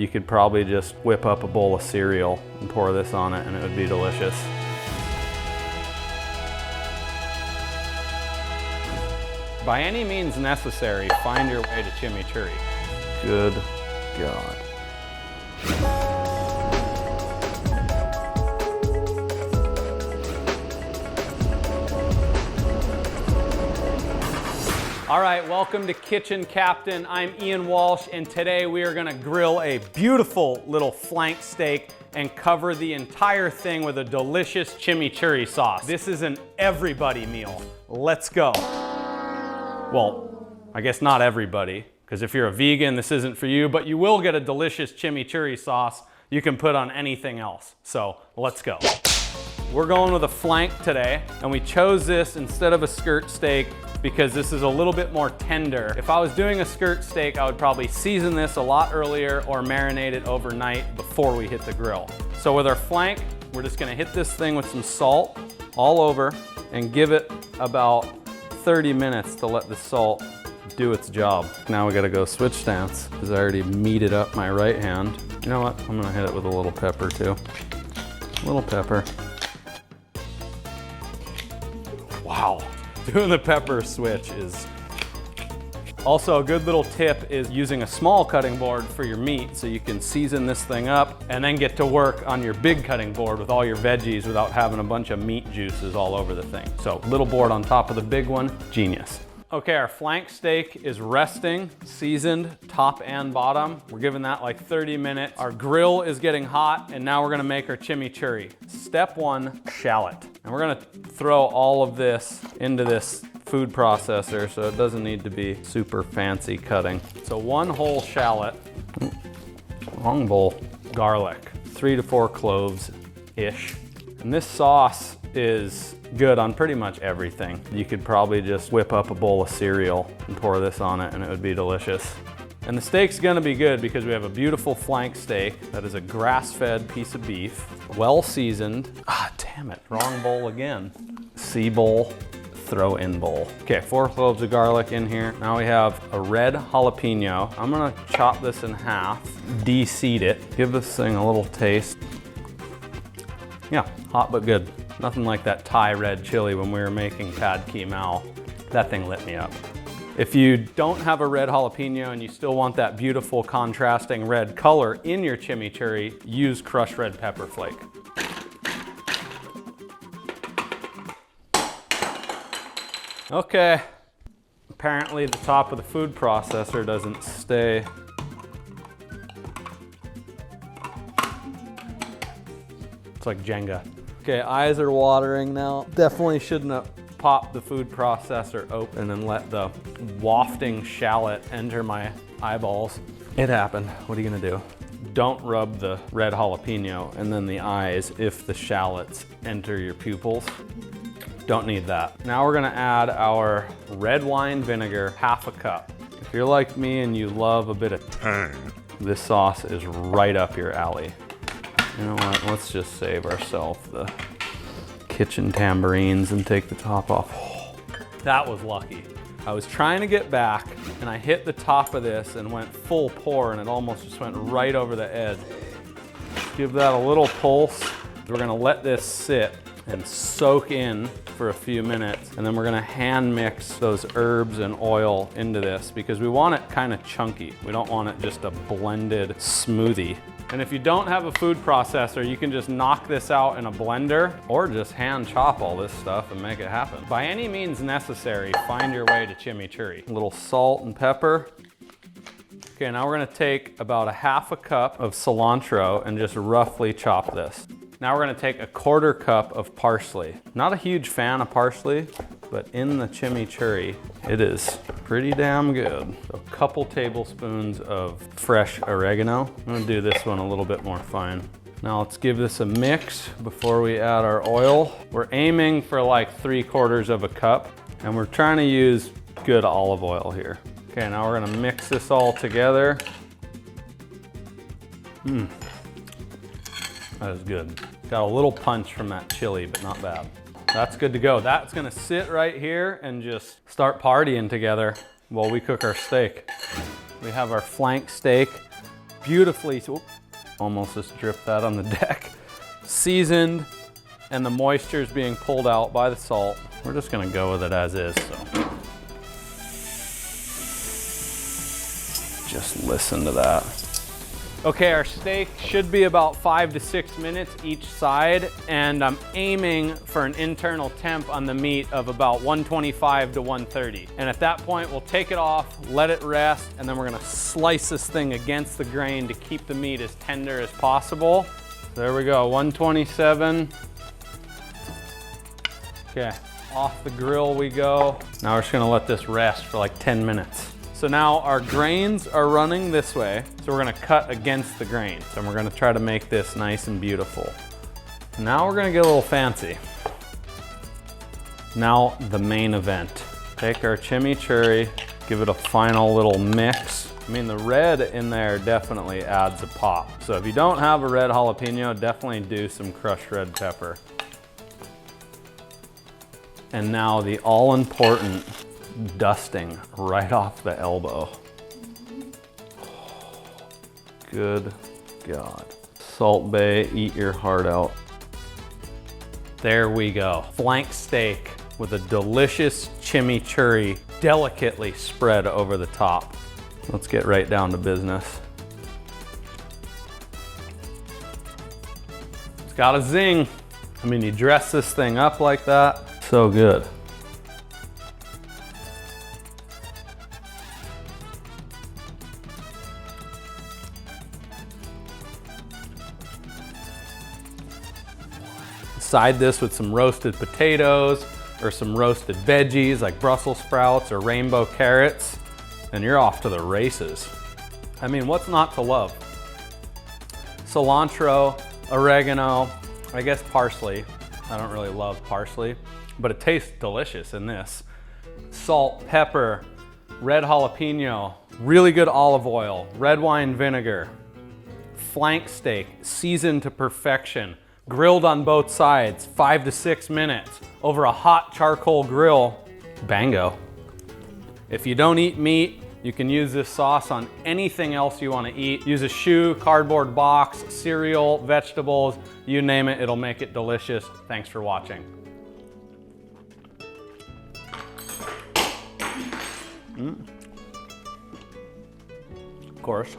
You could probably just whip up a bowl of cereal and pour this on it and it would be delicious. By any means necessary, find your way to chimichurri. Good God. All right, welcome to Kitchen Captain. I'm Ian Walsh, and today we are gonna grill a beautiful little flank steak and cover the entire thing with a delicious chimichurri sauce. This is an everybody meal. Let's go. Well, I guess not everybody, because if you're a vegan, this isn't for you, but you will get a delicious chimichurri sauce you can put on anything else. So let's go. We're going with a flank today, and we chose this instead of a skirt steak because this is a little bit more tender. If I was doing a skirt steak, I would probably season this a lot earlier or marinate it overnight before we hit the grill. So with our flank, we're just gonna hit this thing with some salt all over and give it about 30 minutes to let the salt do its job. Now we gotta go switch stance because I already meated up my right hand. You know what? I'm gonna hit it with a little pepper too. A little pepper. Wow, doing the pepper switch is also a good little tip is using a small cutting board for your meat so you can season this thing up and then get to work on your big cutting board with all your veggies without having a bunch of meat juices all over the thing. So little board on top of the big one, genius. Okay, our flank steak is resting, seasoned top and bottom. We're giving that like 30 minutes. Our grill is getting hot, and now we're gonna make our chimichurri. Step one, shallot. And we're gonna throw all of this into this food processor so it doesn't need to be super fancy cutting. So one whole shallot, long bowl, garlic, 3 to 4 cloves-ish. And this sauce is good on pretty much everything. You could probably just whip up a bowl of cereal and pour this on it and it would be delicious. And the steak's gonna be good because we have a beautiful flank steak that is a grass-fed piece of beef, well seasoned. Ah, damn it, wrong bowl again. C bowl, throw in bowl. Okay, 4 cloves of garlic in here. Now we have a red jalapeno. I'm gonna chop this in half, de-seed it, give this thing a little taste. Yeah, hot but good. Nothing like that Thai red chili when we were making pad ki mao. That thing lit me up. If you don't have a red jalapeno and you still want that beautiful contrasting red color in your chimichurri, use crushed red pepper flake. Okay, apparently the top of the food processor doesn't stay. It's like Jenga. Okay, eyes are watering now. Definitely shouldn't have popped the food processor open and let the wafting shallot enter my eyeballs. It happened. What are you gonna do? Don't rub the red jalapeno and then the eyes if the shallots enter your pupils. Don't need that. Now we're gonna add our red wine vinegar, half a cup. If you're like me and you love a bit of tang, this sauce is right up your alley. You know what, let's just save ourselves the kitchen tambourines and take the top off. Oh, that was lucky. I was trying to get back and I hit the top of this and went full pour and it almost just went right over the edge. Give that a little pulse. We're gonna let this sit and soak in for a few minutes, and then we're gonna hand mix those herbs and oil into this because we want it kind of chunky. We don't want it just a blended smoothie. And if you don't have a food processor, you can just knock this out in a blender or just hand chop all this stuff and make it happen. By any means necessary, find your way to chimichurri. A little salt and pepper. Okay, now we're gonna take about a half a cup of cilantro and just roughly chop this. Now we're gonna take a 1/4 cup of parsley. Not a huge fan of parsley, but in the chimichurri, it is pretty damn good. So a couple tablespoons of fresh oregano. I'm gonna do this one a little bit more fine. Now let's give this a mix before we add our oil. We're aiming for like 3/4 of a cup, and we're trying to use good olive oil here. Okay, now we're gonna mix this all together. That is good. Got a little punch from that chili, but not bad. That's good to go. That's gonna sit right here and just start partying together while we cook our steak. We have our flank steak, beautifully, almost just dripped that on the deck, seasoned, and the moisture is being pulled out by the salt. We're just gonna go with it as is, so. Just listen to that. Okay, our steak should be about 5 to 6 minutes each side, and I'm aiming for an internal temp on the meat of about 125 to 130. And at that point, we'll take it off, let it rest, and then we're gonna slice this thing against the grain to keep the meat as tender as possible. There we go, 127. Okay, off the grill we go. Now we're just gonna let this rest for like 10 minutes. So now our grains are running this way, so we're gonna cut against the grains, and we're gonna try to make this nice and beautiful. Now we're gonna get a little fancy. Now the main event. Take our chimichurri, give it a final little mix. I mean, the red in there definitely adds a pop. So if you don't have a red jalapeno, definitely do some crushed red pepper. And now the all-important dusting right off the elbow. Good God. Salt Bae, eat your heart out. There we go. Flank steak with a delicious chimichurri delicately spread over the top. Let's get right down to business. It's got a zing. I mean, you dress this thing up like that, so good. Side this with some roasted potatoes or some roasted veggies like Brussels sprouts or rainbow carrots, and you're off to the races. I mean, what's not to love? Cilantro, oregano, I guess parsley. I don't really love parsley, but it tastes delicious in this. Salt, pepper, red jalapeno, really good olive oil, red wine vinegar, flank steak, seasoned to perfection, grilled on both sides, 5 to 6 minutes, over a hot charcoal grill. Bango. If you don't eat meat, you can use this sauce on anything else you want to eat. Use a shoe, cardboard box, cereal, vegetables, you name it, it'll make it delicious. Thanks for watching. Of course.